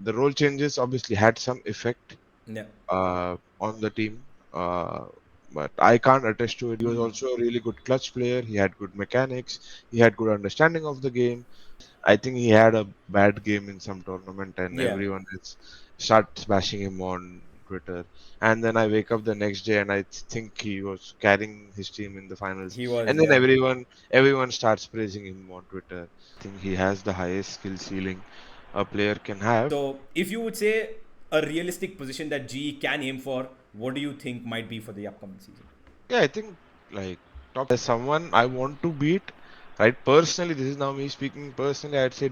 the role changes obviously had some effect Yeah. on the team. Uh, but I can't attest to it. He was also a really good clutch player. He had good mechanics. He had good understanding of the game. I think he had a bad game in some tournament, and Yeah. everyone is start bashing him on Twitter. And then I wake up the next day, and I think he was carrying his team in the finals. He was, And then yeah. everyone starts praising him on Twitter. I think he has the highest skill ceiling a player can have. So, if you would say a realistic position that GE can aim for, what do you think might be for the upcoming season? Yeah, I think like top there's someone I want to beat. Right, personally, this is now me speaking personally. I'd say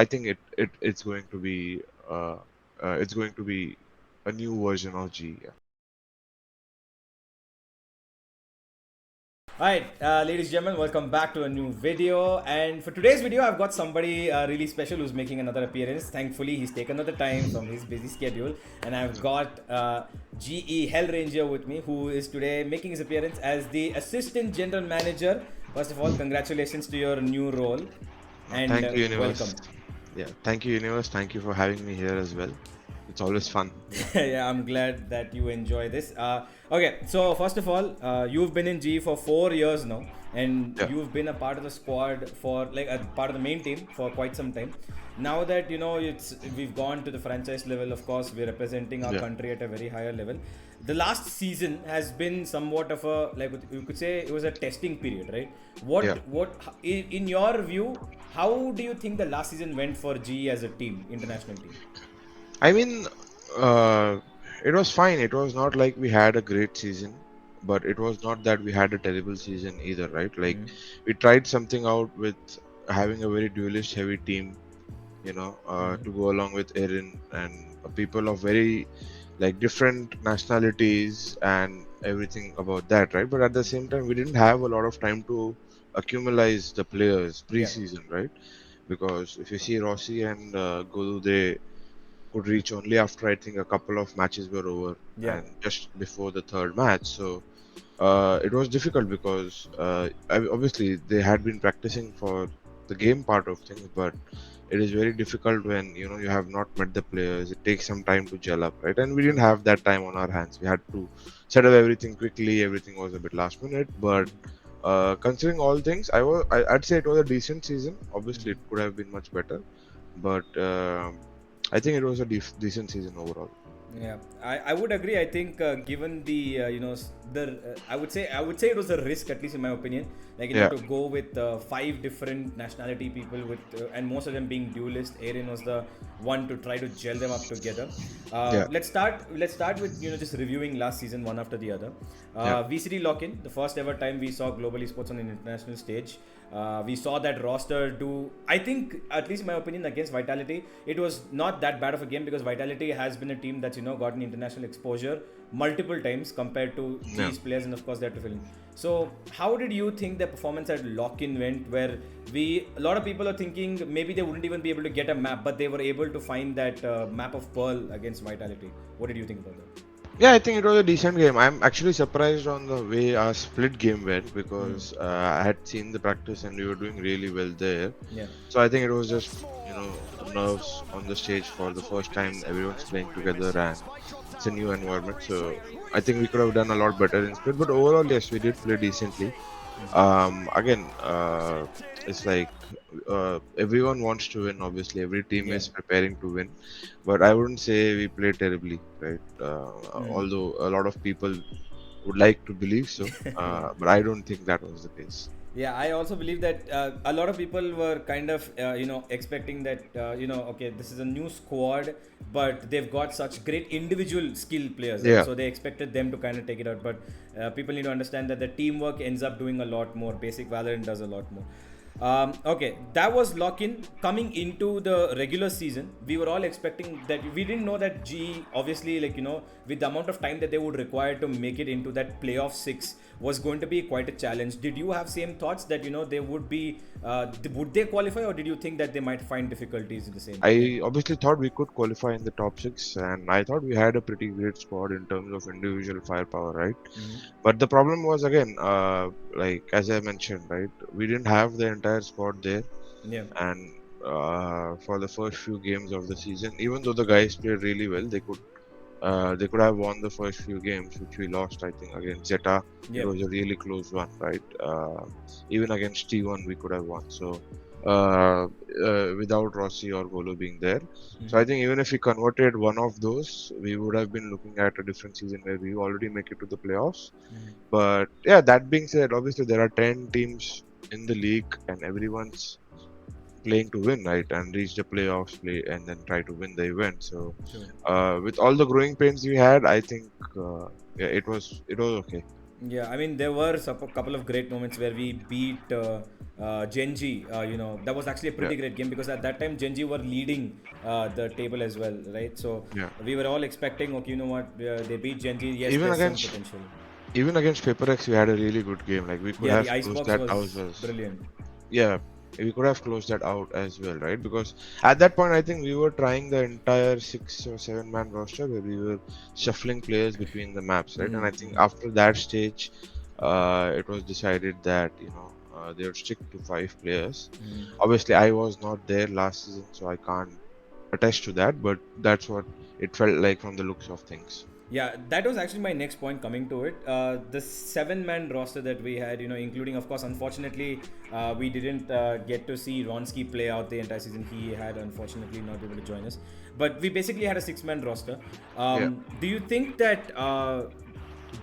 I think uh, it's going to be a new version of G. Alright, ladies and gentlemen, welcome back to a new video. And for today's video, I've got somebody really special who's making another appearance. Thankfully, he's taken another time from his busy schedule. And I've got GE Hellranger with me, who is today making his appearance as the Assistant General Manager. First of all, congratulations to your new role and Thank you, welcome. Universe. Yeah, thank you, Universe. Thank you for having me here as well. It's always fun. Yeah, I'm glad that you enjoy this. Okay, so first of all, you've been in G for 4 years now, and Yeah, you've been a part of the squad for like a part of the main team for quite some time. Now that we've gone to the franchise level. Of course, we're representing our yeah. country at a very higher level. The last season has been somewhat of a, like, you could say it was a testing period, right? Yeah. In your view, how do you think the last season went for G as a team, international team? I mean, uh, it was fine. It was not like we had a great season, but it was not that we had a terrible season either, right? Like we tried something out with having a very duelist heavy team, to go along with Erin and people of very like different nationalities and everything about that, right? But at the same time, we didn't have a lot of time to accumulate the players Yeah, pre-season, right? Because if you see Rossi and Golu, they could reach only after I think a couple of matches were over yeah. and just before the third match. So it was difficult because obviously they had been practicing for the game part of things, but it is very difficult when you have not met the players. It takes some time to gel up, right? And we didn't True. have that time on our hands. We had to set up everything quickly. Everything was a bit last minute, but considering all things, I'd say it was a decent season. Obviously, it could have been much better, but I think it was a decent season overall. Yeah, I would agree. I think given the I would say it was a risk, at least in my opinion. Like, Yeah, to go with five different nationality people with and most of them being duelist. Aaron was the one to try to gel them up together. yeah, Let's start with just reviewing last season one after the other. yeah. VCT Lockin, the first ever time we saw global esports on an international stage. We saw that roster do, I think, at least in my opinion, against Vitality, it was not that bad of a game because Vitality has been a team that's gotten international exposure multiple times compared to Yeah. G's players, and of course they have to fill in. So, how did you think the performance at Lockin went? Where a lot of people are thinking maybe they wouldn't even be able to get a map, but they were able to find that map of Pearl against Vitality. What did you think about that? Yeah, I think it was a decent game. I'm actually surprised on the way our split game went because I had seen the practice and we were doing really well there. Yeah. So I think it was just, nerves on the stage for the first time. Everyone's playing together and it's a new environment. So I think we could have done a lot better in split. But overall, yes, we did play decently. Again, it's like everyone wants to win. Obviously, every team Yeah. is preparing to win, but I wouldn't say we played terribly, right? Although a lot of people would like to believe so, Yeah. but I don't think that was the case. Yeah, I also believe that a lot of people were kind of, expecting that, okay, this is a new squad, but they've got such great individual skill players, right? Yeah, So they expected them to kind of take it out. But people need to understand that the teamwork ends up doing a lot more. Basic Valorant does a lot more. Okay, that was Lockin. Coming into the regular season, we were all expecting that we didn't know that G, obviously, like, with the amount of time that they would require to make it into that playoff six was going to be quite a challenge. Did you have same thoughts that they would they qualify, or did you think that they might find difficulties in the same? I obviously thought we could qualify in the top six, and I thought we had a pretty great squad in terms of individual firepower, right? But the problem was again, like as I mentioned, right, we didn't have the entire squad there, Yeah. and for the first few games of the season. Even though the guys played really well, they could have won the first few games, which we lost. I think against Zeta, it Yep. was a really close one, right? Even against T1, we could have won. So uh, without Rossi or Golo being there, so I think even if we converted one of those, we would have been looking at a different season where we already make it to the playoffs. But yeah, that being said, obviously there are 10 teams in the league, and everyone's playing to win, right, and reach the playoffs, play and then try to win the event. So, True. with all the growing pains we had, I think yeah, it was okay. Yeah, I mean, there were a couple of great moments where we beat Genji. That was actually a Yeah, pretty great game because at that time Genji were leading the table as well, right? So yeah. we were all expecting, okay, you know what, they beat Genji. Yes, Even there's some against potential. even against PaperX, we had a really good game. Like we could Yeah, the have closed icebox that out was as brilliant. yeah, we could have closed that out as well, right? Because at that point, I think we were trying the entire 6 or 7 man roster where we were shuffling players between the maps, right? And I think after that stage, it was decided that they would stick to 5 players. Obviously, I was not there last season, so I can't attest to that, but that's what it felt like from the looks of things. Yeah, that was actually my next point coming to it. The 7 man roster that we had, including, of course, unfortunately, we didn't get to see Ronsky play out the entire season. He had unfortunately not able to join us. But we basically had a 6 man roster. Yeah. Do you think that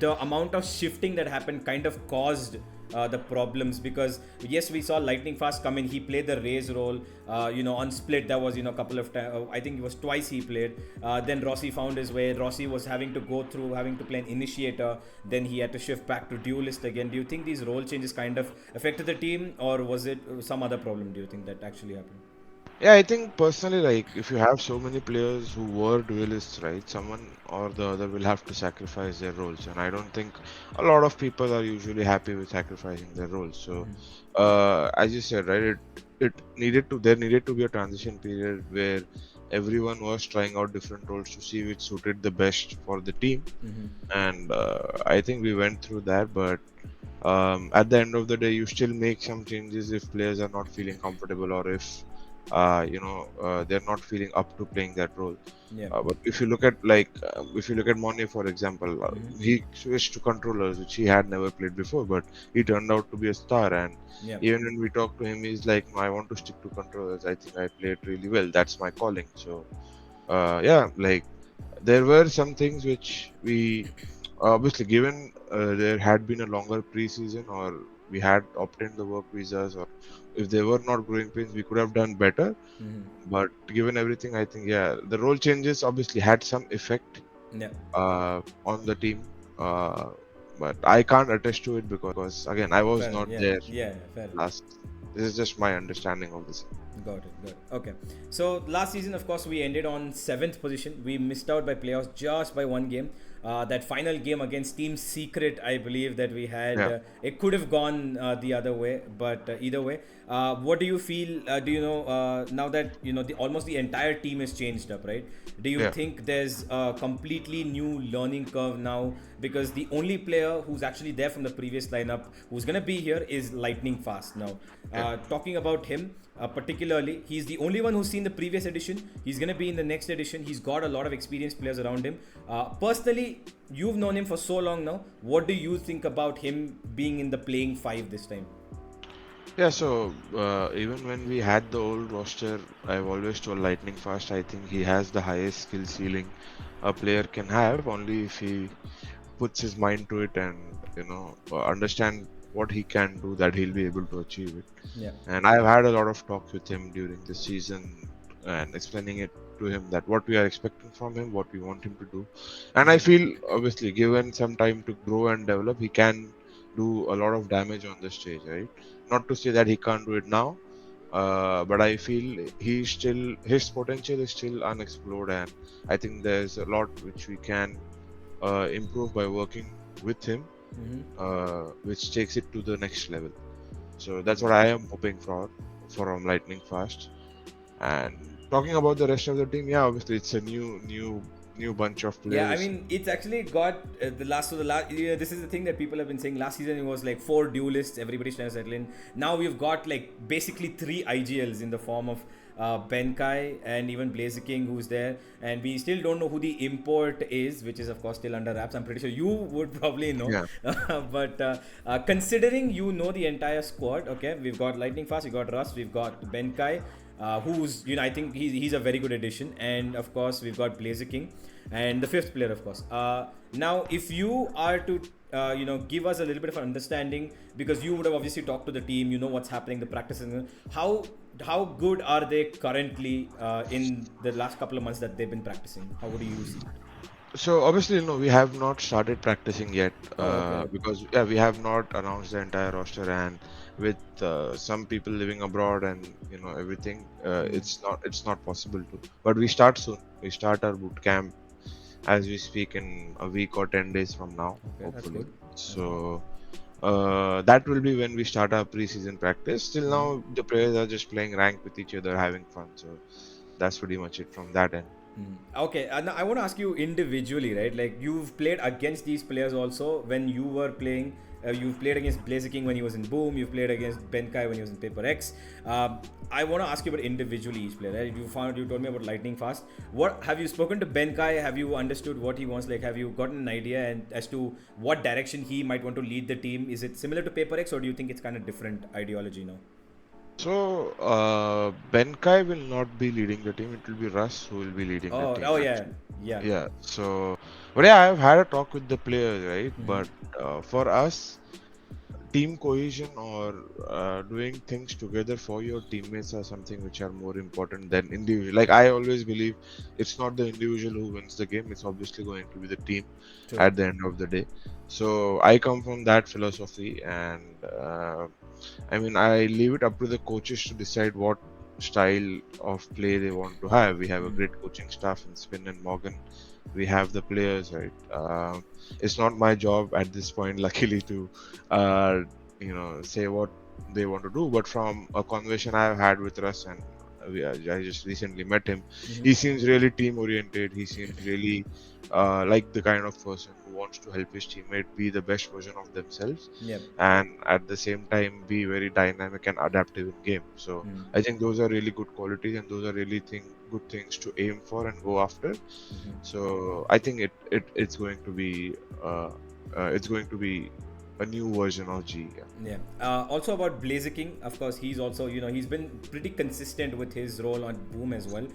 the amount of shifting that happened kind of caused the problems? Because yes, we saw Lightning Fast come in. He played the Raze role. On Split, that was a couple of times. I think it was twice he played. Then Rossi found his way. Rossi was having to go through, having to play an initiator. Then he had to shift back to duelist again. Do you think these role changes kind of affected the team, or was it some other problem? Do you think that actually happened? Yeah, I think personally, like if you have so many players who were duelists, right, someone or the other will have to sacrifice their roles, and I don't think a lot of people are usually happy with sacrificing their roles. So, as you said, right, there needed to be a transition period where everyone was trying out different roles to see which suited the best for the team, and I think we went through that, but at the end of the day, you still make some changes if players are not feeling comfortable or if they're not feeling up to playing that role. Yeah. But if you look at Monet, for example, he switched to controllers, which he had never played before, but he turned out to be a star. And Yeah. even when we talk to him, he's like, "No, I want to stick to controllers. I think I played really well. That's my calling." So, yeah, like there were some things which we obviously given there had been a longer preseason or we had obtained the work visas or if there were not growing pains we could have done better, but given everything I think yeah the role changes obviously had some effect Yeah. on the team, uh, but I can't attest to it because again I was Fair enough. not Yeah. there Yeah. Fair enough. last. This is just my understanding of this. Got it. Got it. Okay. So last season, of course, we ended on 7th position. We missed out by playoffs just by one game. That final game against Team Secret, I believe that we had. Yeah, It could have gone the other way, but either way, what do you feel? Do you know now that almost the entire team is changed up, right? Do you yeah, think there's a completely new learning curve now? Because the only player who's actually there from the previous lineup who's gonna be here is Lightning Fast now. yeah. Talking about him, particularly, he's the only one who's seen the previous edition. He's going to be in the next edition. He's got a lot of experienced players around him. Personally, you've known him for so long now. What do you think about him being in the playing five this time? Yeah, so even when we had the old roster, I've always told Lightning Fast, I think he has the highest skill ceiling a player can have, only if he puts his mind to it and understand what he can do, that he'll be able to achieve it. Yeah. And I've had a lot of talks with him during the season and explaining it to him that what we are expecting from him, what we want him to do. And I feel obviously given some time to grow and develop, he can do a lot of damage on the stage, right? Not to say that he can't do it now, but I feel his potential is still unexplored, and I think there's a lot which we can improve by working with him, which takes it to the next level. So that's what I am hoping for from Lightning Fast. And talking about the rest of the team, yeah, obviously it's a new bunch of Yeah, I players. mean, it's actually got the last of the last. This is the thing that people have been saying. Last season it was like 4 duelists. Everybody's trying to settle in. Now we've got like basically 3 IGLs in the form of Benkai, and even Blaziking, who's there. And we still don't know who the import is, which is, of course, still under wraps. I'm pretty sure you would probably know. Yeah. But considering you know the entire squad, okay, we've got Lightning Fast, we've got Rust, we've got Benkai, who's, I think he's a very good addition. And of course, we've got Blaziking and the fifth player, of course. Now, if you are to give us a little bit of an understanding, because you would have obviously talked to the team, you know what's happening, the practices, how good are they currently in the last couple of months that they've been practicing? How would you see? So obviously, no, we have not started practicing yet, Oh, okay. because yeah, we have not announced the entire roster, and with some people living abroad and everything, it's not possible to. But we start soon. We start our boot camp as we speak in a week or 10 days from now, Okay, that's hopefully. good. That's good. So that will be when we start our preseason practice. Till now, the players are just playing rank with each other, having fun. So that's pretty much it from that end. Okay, now I want to ask you individually, right? Like you've played against these players also when you were playing. You've played against Blaziking when he was in Boom. You've played against Benkai when he was in Paper X. I want to ask you about individually each player. Right? You told me about Lightning Fast. What have you spoken to Benkai? Have you understood what he wants? Like, have you gotten an idea and as to what direction he might want to lead the team? Is it similar to Paper X, or do you think it's kind of different ideology now? So, Benkai will not be leading the team. It will be Russ who will be leading the team, Oh yeah, actually. yeah. Yeah. So, but yeah, I've had a talk with the players, right? But for us, team cohesion or doing things together for your teammates are something which are more important than individual. Like I always believe, it's not the individual who wins the game. It's obviously going to be the team True. at the end of the day. So I come from that philosophy, and I mean, I leave it up to the coaches to decide what style of play they want to have. We have a great coaching staff in Spin and Morgan. We have the players, right? It's not my job at this point, luckily, to say what they want to do. But from a conversation I've had with Russ, and I just recently met him, he seems really team oriented. He seems really like the kind of person who wants to help his teammate be the best version of themselves, Yep. and at the same time be very dynamic and adaptive in game. So I think those are really good qualities, and those are really good things to aim for and go after. So I think it's going to be a new version of G. Yeah. Yeah. Also about Blaziking, of course, he's also he's been pretty consistent with his role on Boom as well.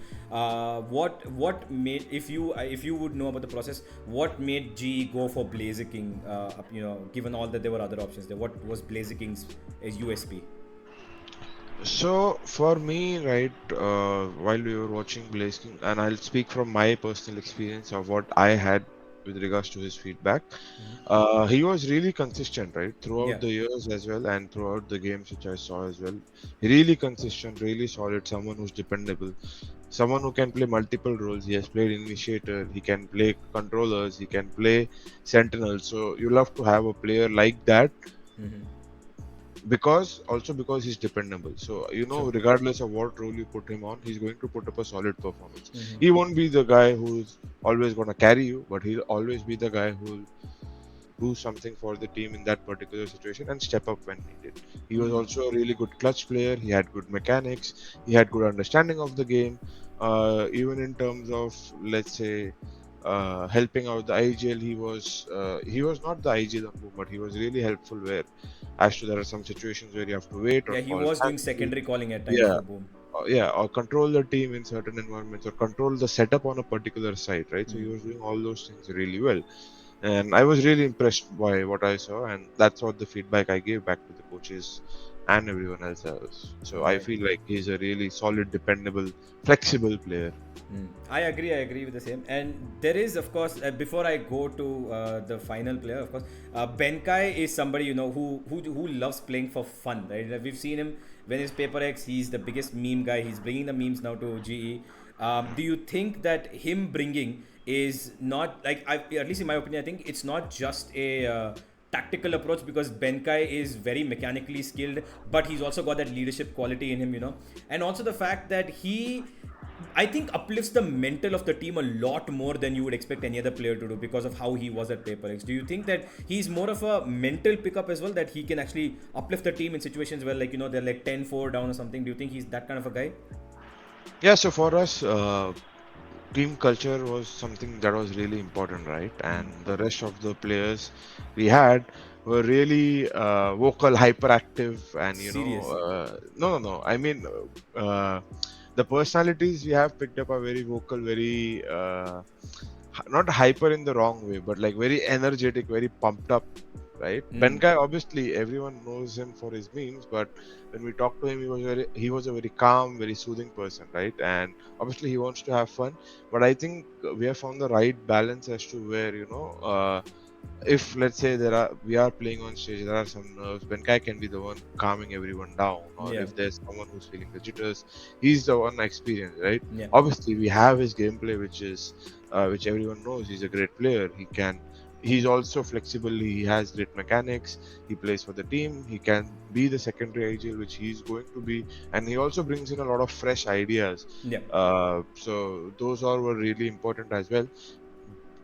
What made, if you would know about the process, what made G go for Blaziking? Given all that there were other options there, what was Blaziking's USP? So for me, right, while we were watching Blaze King, and I'll speak from my personal experience of what I had with regards to his feedback, he was really consistent, right, throughout Yeah. the years as well, and throughout the games which I saw as well. Really consistent, really solid, someone who's dependable, someone who can play multiple roles. He has played initiator, he can play controllers, he can play sentinel. So you love to have a player like that, because he's dependable. So True. regardless of what role you put him on, he's going to put up a solid performance. He won't be the guy who's always going to carry you, but he'll always be the guy who'll do something for the team in that particular situation and step up when needed. He was also a really good clutch player. He had good mechanics, he had good understanding of the game, even in terms of, let's say, helping out the IGL. He was not the IGL on Boom, but he was really helpful where, as to, there are some situations where you have to wait or Yeah, he call was doing manually. secondary calling at times Yeah, for Boom. yeah, or control the team in certain environments, or control the setup on a particular site, right? So he was doing all those things really well, and I was really impressed by what I saw, and that's what the feedback I gave back to the coaches and everyone else. So I Right. feel like he's a really solid, dependable, flexible player. I agree. I agree with the same. And there is, of course, before I go to the final player, of course, Benkai is somebody who loves playing for fun, right? Like, we've seen him when he's Paper X. He's the biggest meme guy. He's bringing the memes now to GE. Do you think that him bringing is not like, at least in my opinion, I think it's not just a tactical approach, because Benkai is very mechanically skilled, but he's also got that leadership quality in him, and also the fact that he, I think, uplifts the mental of the team a lot more than you would expect any other player to do, because of how he was at Paper X. Do you think that he's more of a mental pickup as well, that he can actually uplift the team in situations where, like, they're like 10-4 down or something? Do you think he's that kind of a guy? Yeah, so for us, team culture was something that was really important, right? And the rest of the players we had were really vocal, hyperactive, and Serious. no. I mean, the personalities we have picked up are very vocal, very not hyper in the wrong way, but like very energetic, very pumped up, right? Mm. Benkai, obviously, everyone knows him for his memes, but when we talked to him, he was a very calm, very soothing person, right? And obviously, he wants to have fun, but I think we have found the right balance as to where if let's say we are playing on stage, there are some nerves. Benkai can be the one calming everyone down, or Yeah. if there's someone who's feeling the jitters, he's the one experienced, right? Yeah. Obviously, we have his gameplay, which everyone knows. He's a great player. He's also flexible. He has great mechanics. He plays for the team. He can be the secondary IGL, which he's going to be, and he also brings in a lot of fresh ideas. Yeah. So those all were really important as well,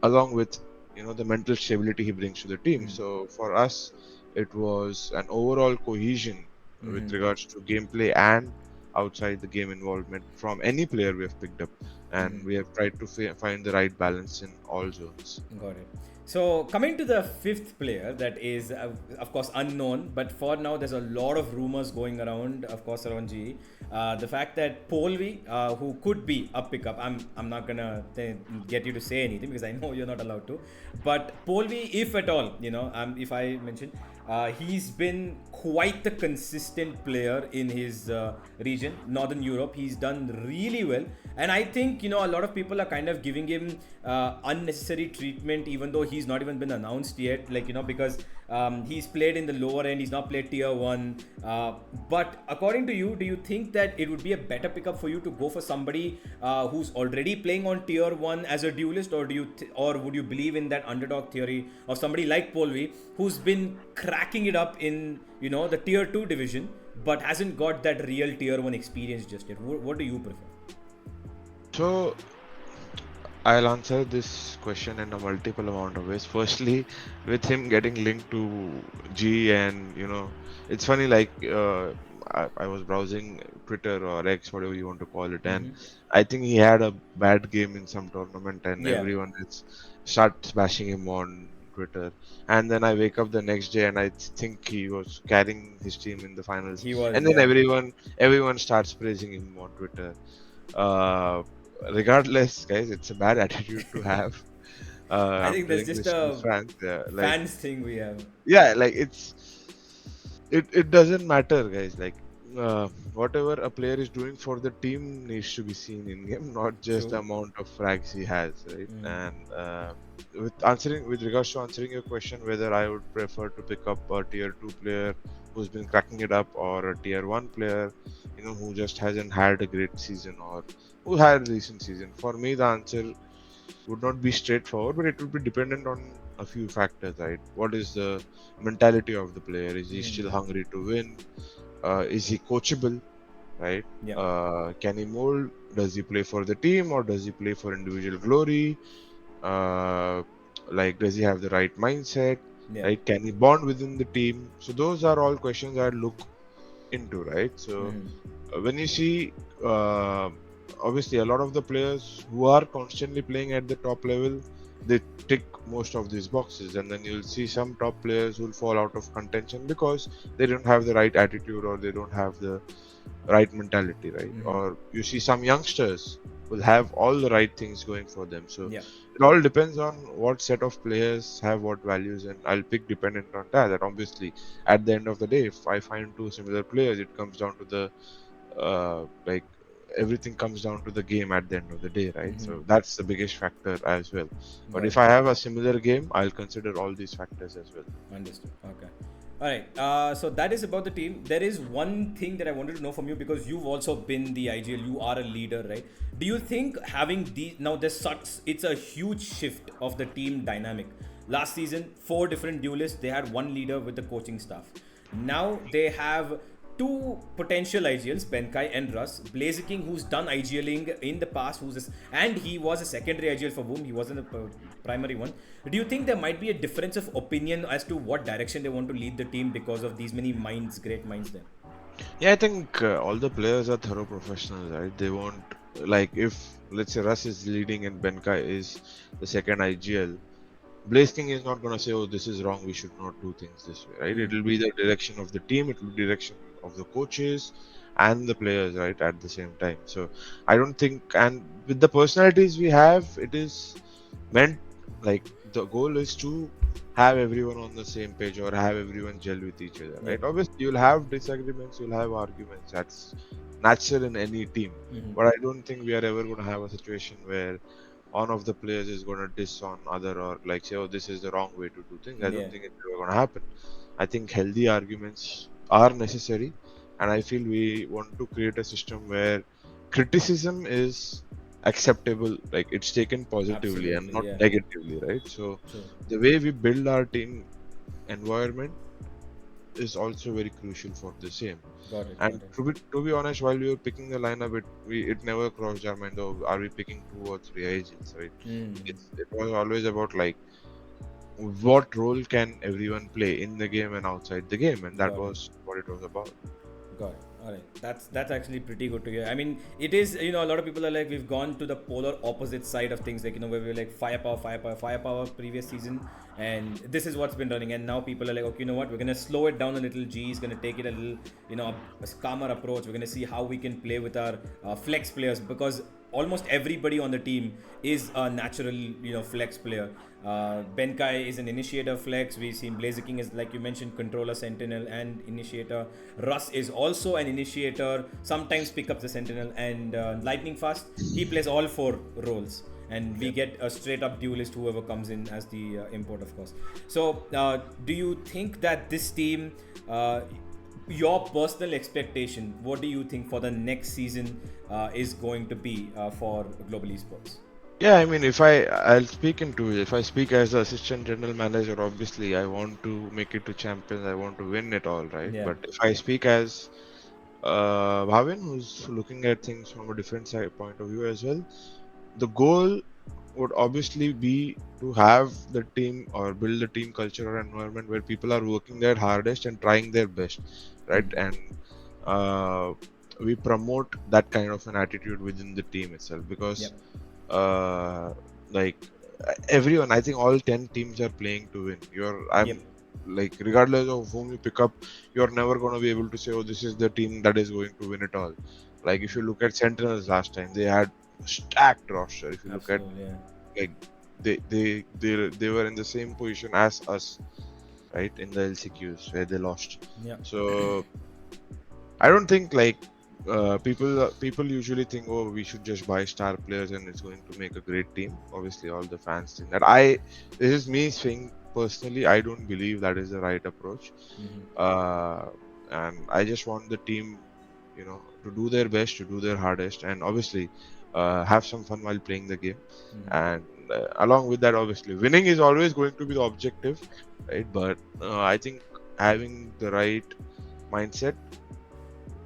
along with the mental stability he brings to the team. Mm. So for us, it was an overall cohesion with Mm-hmm. regards to gameplay and outside the game involvement from any player we have picked up, and Mm-hmm. we have tried to find the right balance in all zones. Got it. So coming to the fifth player, that is of course unknown, but for now there's a lot of rumors going around, of course, around GE. The fact that Polvi, who could be a pickup, I'm not gonna get you to say anything because I know you're not allowed to. But Polvi, if at all, if I mention, he's been quite the consistent player in his region, Northern Europe. He's done really well, and I think a lot of people are kind of giving him unnecessary treatment, even though he's not even been announced yet. Like because he's played in the lower end, he's not played tier one. But according to you, do you think that it would be a better pickup for you to go for somebody who's already playing on tier one as a duelist, or or would you believe in that underdog theory of somebody like Polvi who's been cracking it up in the tier two division, but hasn't got that real tier one experience just yet? What do you prefer? So I'll answer this question in a multiple amount of ways. Firstly, with him getting linked to G, and it's funny. Like I was browsing Twitter or X, whatever you want to call it, and Mm-hmm. I think he had a bad game in some tournament, and Yeah, everyone is starts bashing him on Twitter. And then I wake up the next day, and I think he was carrying his team in the finals, he was. and then Yeah. everyone starts praising him on Twitter. uh, Regardless, guys, it's a bad attitude to have. I I'm think that's playing just this to a France. Yeah, like fans thing we have. yeah, like it doesn't matter, guys. Like whatever a player is doing for the team needs to be seen in game, not just True. the amount of frags he has, right? Mm. And with regards to answering your question, whether I would prefer to pick up a tier two player who's been cracking it up, or a tier one player, who just hasn't had a great season, or who had a recent season. For me, the answer would not be straightforward, but it would be dependent on a few factors, right? What is the mentality of the player? Is he Mm. still hungry to win? Is he coachable, right? Yeah. Can he mold? Does he play for the team, or does he play for individual glory? Uh, like, does he have the right mindset? Yeah. Right? Can he bond within the team? So those are all questions I look into, right? So Mm. when you see, uh, obviously, a lot of the players who are constantly playing at the top level, they tick most of these boxes, and then you'll see some top players who'll fall out of contention because they don't have the right attitude, or they don't have the right mentality, right? Mm. Or you see some youngsters will have all the right things going for them. So Yeah. it all depends on what set of players have what values, and I'll pick dependent on that. And obviously, at the end of the day, if I find two similar players, it comes down to the like everything comes down to the game at the end of the day, right? Mm-hmm. So that's the biggest factor as well. But Got if it. I have a similar game, I'll consider all these factors as well. Understood. Okay. All right. So that is about the team. There is one thing that I wanted to know from you because you've also been the IGL. You are a leader, right? Do you think having the now there's such it's a huge shift of the team dynamic. Last season, four different duelists. They had one leader with the coaching staff. Now they have two potential IGLs, Benkai and Russ. Blaze King, who's done IGLing in the past, and he was a secondary IGL for Boom. He wasn't a primary one. Do you think there might be a difference of opinion as to what direction they want to lead the team because of these many minds, great minds there? Yeah, I think all the players are thorough professionals, right? They won't, like, if let's say Russ is leading and Benkai is the second IGL, Blaze King is not going to say, "Oh, this is wrong. We should not do things this way," right? It will be the direction of the team. It will be direction of the coaches and the players, right, at the same time. So I don't think, and with the personalities we have, it is meant, like, the goal is to have everyone on the same page or have everyone gel with each other, Yep. right? Obviously, you'll have disagreements, you'll have arguments. That's natural in any team. But I don't think we are ever going to have a situation where one of the players is going to diss on other or like say, oh, this is the wrong way to do things. I Yeah. don't think it's ever going to happen. I think healthy arguments are necessary, and I feel we want to create a system where criticism is acceptable, like it's taken positively and Absolutely. not Yeah. negatively, right? So True. the way we build our team environment is also very crucial for the same. Got it. And Got it. to be honest, while we were picking the lineup, it never crossed our mind. Oh, are we picking two or three agents? Right? It was always about like what role can everyone play in the game and outside the game, and that Got it. was what it was about. Got it. All right. That's actually pretty good to hear. I mean, it is, a lot of people are like, we've gone to the polar opposite side of things, like, where we were like firepower, firepower, firepower previous season, and this is what's been running. And now people are like, okay, you know what? We're gonna slow it down a little. G is gonna take it a little, a calmer approach. We're gonna see how we can play with our flex players, because almost everybody on the team is a natural, flex player. Benkai is an initiator flex. We've seen Blazer King is, like you mentioned, controller, sentinel, and initiator. Russ is also an initiator. Sometimes pick up the sentinel, and lightning fast. He plays all four roles, and we Yeah. get a straight up duelist whoever comes in as the import, of course. So, do you think that this team? Your personal expectation, what do you think for the next season is going to be for global esports? Yeah, I mean, I'll speak into it. If I speak as the assistant general manager, obviously I want to make it to champions. I want to win it all, right? Yeah. But if I speak as Bhavin, who's looking at things from a different side point of view as well, the goal would obviously be to have the team or build the team culture or environment where people are working their hardest and trying their best, right? And uh, we promote that kind of an attitude within the team itself because Yep. uh, like everyone, I think all 10 teams are playing to win. Yep. I'm like, regardless of whom you pick up, you're never going to be able to say, oh, this is the team that is going to win it all. Like if you look at Sentinels last time, they had a stacked roster. If you look at, Absolutely. Yeah. like, they were in the same position as us, right, in the LCQs where they lost. Yeah. So I don't think like people usually think, oh, we should just buy star players and it's going to make a great team. Obviously, all the fans think that. This is me saying personally, I don't believe that is the right approach. Uh, and I just want the team, to do their best, to do their hardest, and obviously have some fun while playing the game. And along with that, obviously, winning is always going to be the objective, right? But I think having the right mindset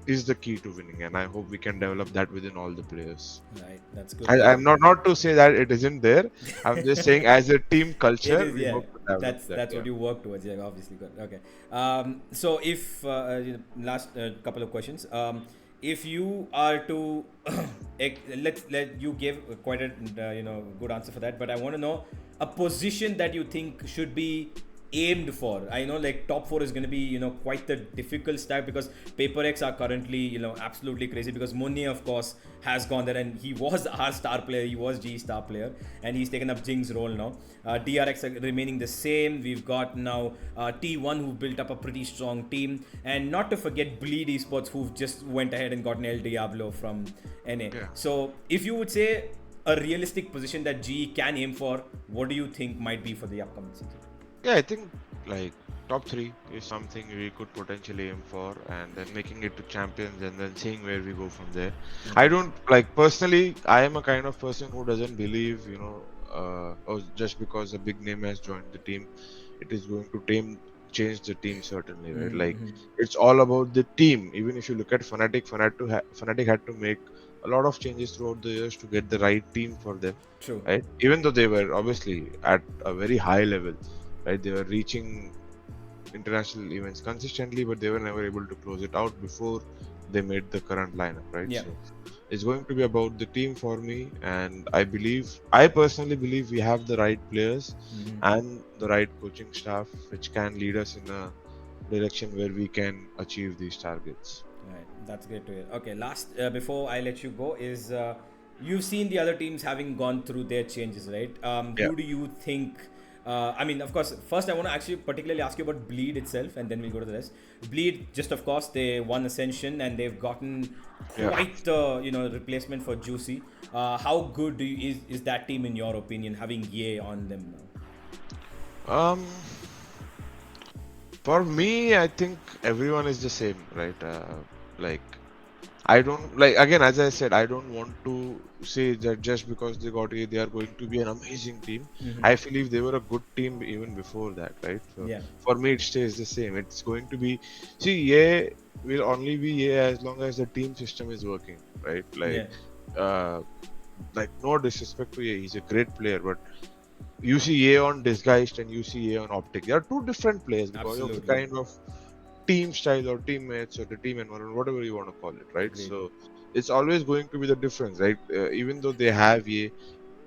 is the key to winning, and I hope we can develop that within all the players. Right. That's good to hear. I'm not to say that it isn't there. I'm just saying as a team It culture, is, we yeah. hope to develop that. That's Yeah. what you work towards. Yeah, obviously, good. Okay. So if last couple of questions. If you are to let you give quite a good answer for that, but I want to know a position that you think should be aimed for. I know like top four is going to be quite the difficult start, because Paper X are currently absolutely crazy, because Monia of course has gone there, and he was our star player, he was G star player, and he's taken up Jing's role now. DRX are remaining the same. We've got now T1 who built up a pretty strong team, and not to forget Bleed Esports who just went ahead and got an El Diablo from NA. Yeah. So if you would say a realistic position that G can aim for, what do you think might be for the upcoming season? Yeah, I think like top three is something we could potentially aim for, and then making it to champions, and then seeing where we go from there. I don't like personally. I am a kind of person who doesn't believe, oh, just because a big name has joined the team, it is going to change the team certainly, right? Like it's all about the team. Even if you look at Fnatic had to make a lot of changes throughout the years to get the right team for them, True. right? Even though they were obviously at a very high level, right? They were reaching international events consistently, but they were never able to close it out before they made the current lineup, right? Yeah. So it's going to be about the team for me, and I personally believe we have the right players Mm-hmm. and the right coaching staff, which can lead us in a direction where we can achieve these targets. Right, that's great to hear. Okay, last before I let you go is you've seen the other teams having gone through their changes, right? Yeah, Who do you think? I mean, of course, first I want to actually particularly ask you about Bleed itself, and then we'll go to the rest. Bleed, just of course, they won Ascension and they've gotten yeah. quite the replacement for Juicy. How good is that team in your opinion, having Ye on them now? Um, for me, I think everyone is the same, right? Like I don't like again, as I said, I don't want to say that just because they got A, they are going to be an amazing team. Mm-hmm. I believe they were a good team even before that, right? So Yeah, for me, it stays the same. It's going to be see, A will only be A as long as the team system is working, right? yeah, Uh, like no disrespect to A, he's a great player, but you see A on Disguised and you see A on Optic. They are two different players because of the absolutely. kind of team style or teammates or the team environment, whatever you want to call it, right? Agreed. So it's always going to be the difference, right? Even though they have a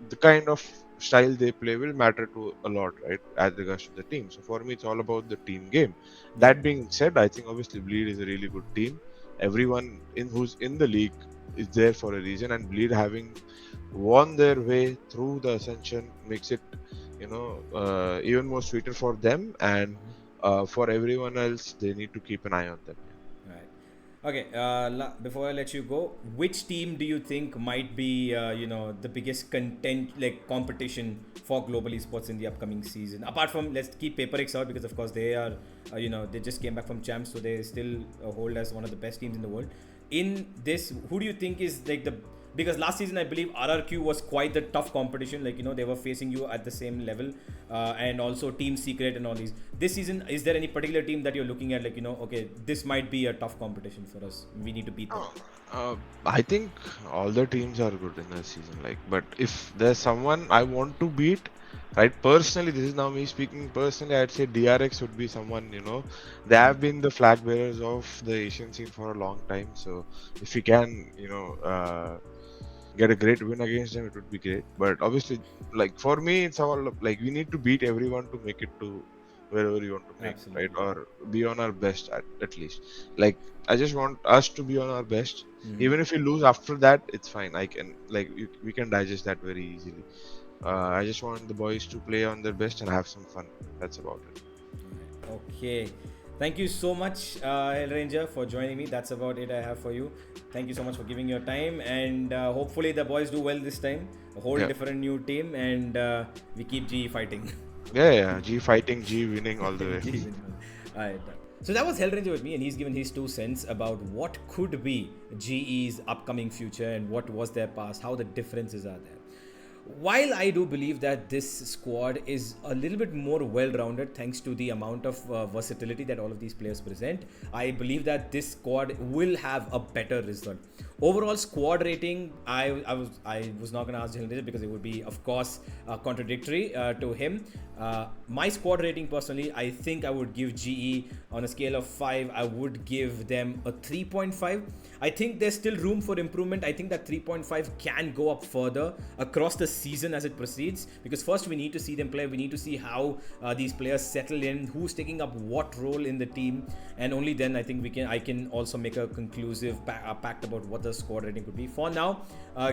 the kind of style they play will matter to a lot, right? As regards to the team. So for me, it's all about the team game. Yeah. That being said, I think obviously Bleed is a really good team. Everyone in who's in the league is there for a reason, and Bleed having won their way through the ascension makes it, even more sweeter for them and for everyone else. They need to keep an eye on them. Right. Okay. Before I let you go, which team do you think might be, the biggest content like competition for global esports in the upcoming season? Apart from let's keep PaperX out because of course they are, they just came back from champs, so they still hold as one of the best teams in the world. In this, who do you think is like the because last season I believe RRQ was quite the tough competition. Like they were facing you at the same level, and also Team Secret and all these. This season, is there any particular team that you're looking at? Like okay, this might be a tough competition for us. We need to beat them. Oh, I think all the teams are good in this season. But if there's someone I want to beat, right? Personally, this is now me speaking personally. I'd say DRX would be someone. They have been the flag bearers of the Asian scene for a long time. So if we can, get a great win against them, it would be great. But obviously, like for me, it's all like we need to beat everyone to make it to wherever you want to make, right? Absolutely. Or be on our best at least. Like I just want us to be on our best. Mm-hmm. Even if we lose after that, it's fine. I can we can digest that very easily. I just want the boys to play on their best and have some fun. That's about it. Okay. Thank you so much, Hellranger, for joining me. That's about it I have for you. Thank you so much for giving your time, and hopefully the boys do well this time. A whole Yeah, different new team, and we keep GE fighting. yeah, yeah. G fighting, G winning all the way. GE winning. Alright, done. So that was Hellranger with me, and he's given his 2 cents about what could be GE's upcoming future and what was their past, how the differences are there. While I do believe that this squad is a little bit more well-rounded thanks to the amount of versatility that all of these players present, I believe that this squad will have a better result. Overall squad rating, I was not going to ask Jalen because it would be, of course, contradictory to him. My squad rating personally, I think I would give GE on a scale of 5. I would give them a 3.5. I think there's still room for improvement. I think that 3.5 can go up further across the season as it proceeds, because first we need to see them play. We need to see how these players settle in, who's taking up what role in the team, and only then I think I can also make a conclusive pact about what the squad rating could be. For now,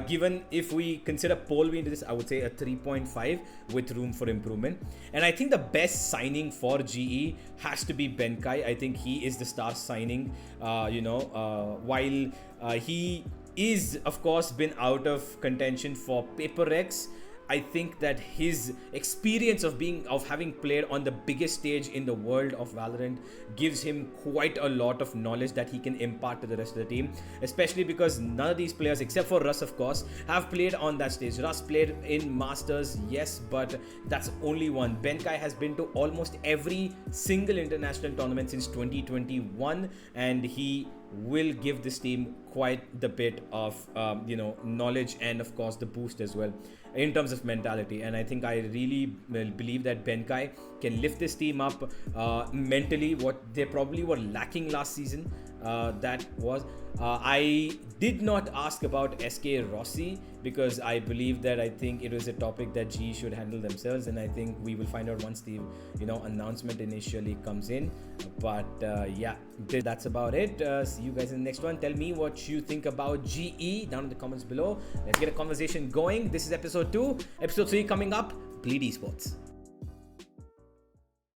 given if we consider Polvi into this, I would say a 3.5 with room for improvement. And I think the best signing for GE has to be Benkai. I think he is the star signing. While he is, of course, been out of contention for Paper X, I think that his experience of having played on the biggest stage in the world of Valorant gives him quite a lot of knowledge that he can impart to the rest of the team, especially because none of these players, except for Russ of course, have played on that stage. Russ played in Masters, yes, but that's only one. Benkai has been to almost every single international tournament since 2021, and he will give this team quite the bit of knowledge, and of course the boost as well in terms of mentality. And I think I really believe that Benkai can lift this team up mentally, what they probably were lacking last season. That was I did not ask about SK Rossi, because I believe that I think it was a topic that GE should handle themselves, and I think we will find out once the announcement initially comes in. But yeah, that's about it. See you guys in the next one. Tell me what you think about GE down in the comments below. Let's get a conversation going. This is episode 2. Episode 3 coming up. Bleed Esports.